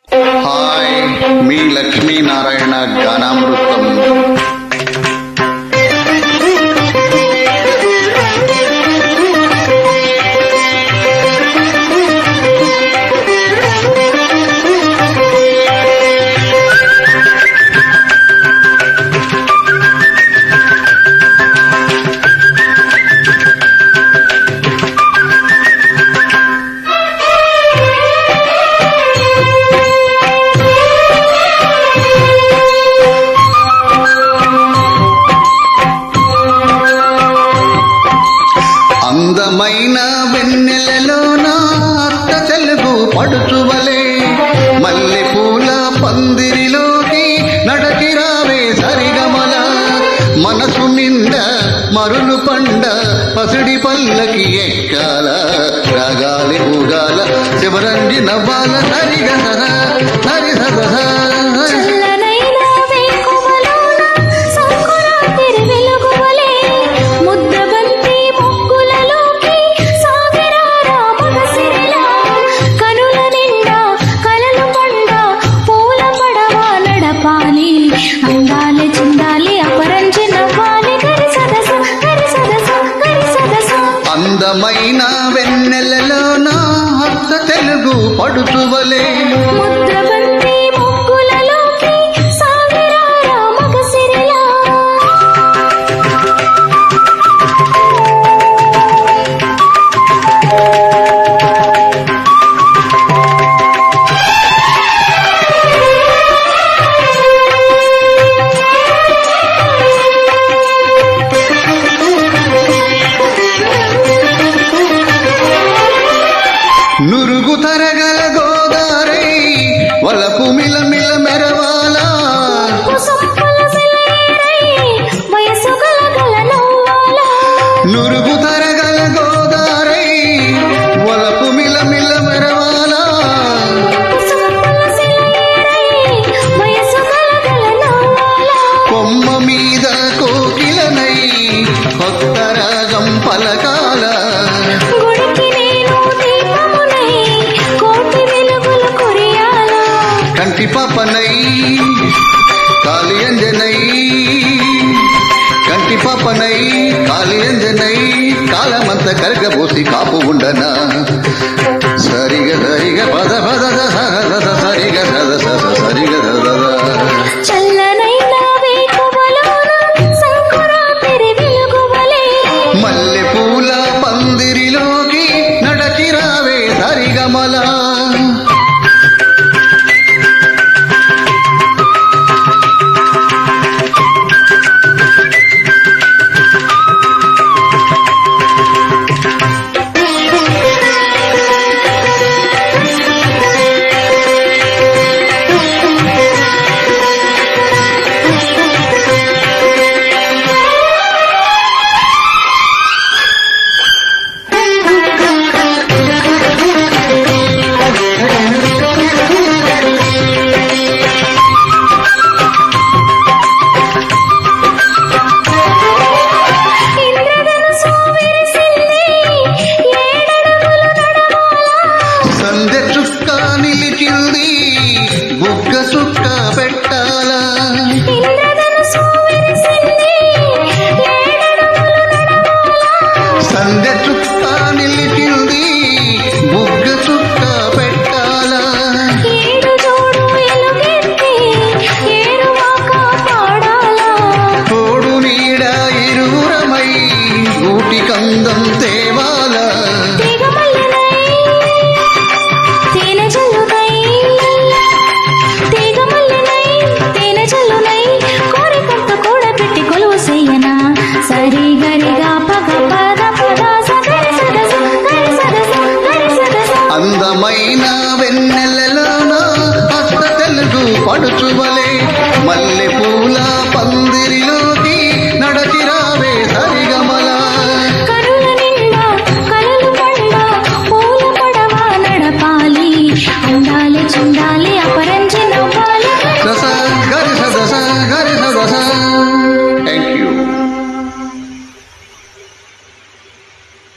Hi, మీ లక్ష్మీనారాయణ గానామృతం. అందమైన వెన్నెలలోన అత్త తెలుగు పడుచువలే మల్లె పూల పందిరిలోకి నడకిరావే సరిగమల మనసు నిండా మరులు పండ పసిడి పల్లకి ఎక్కాల రాగాలి ఊగాల శివరంజి నవ్వాల సరిగసర సరిసర అందమైన వెన్నెలలోన అత్త తెలుగు పడుచువలే నురుగు తరగల గోదారై వలపు మిలమిల మెరవాల నురుగు తరగల గోదారై వలపు మిలమిల మెరవాల కొమ్మ మీద కోకిలనై కొత్త రాగం పలకాల కంటి పాపనై కాళియంజనై కంటి పాపనై కాళియంజనై కాలమంత కరగబోసి కాపు ఉండనా సరిగ సరిగ పద పద సరిగ సద సద సరిగ మల్లె పూల పందిరిలోకి నడచిరావే సరిగమల బుగ్గ చుక్క పెట్టాల సంధ్య చుక్క నిలిచింది బుగ్గ చుక్క పెట్టాల తోడు నీడ ఇరువురమై గూటి కందం తేవాల అందమైన వెన్నెలలోన అత్త తెలుగు పడుచువలే మల్లె పూల పందిరిలోకి నడచిరావే సరి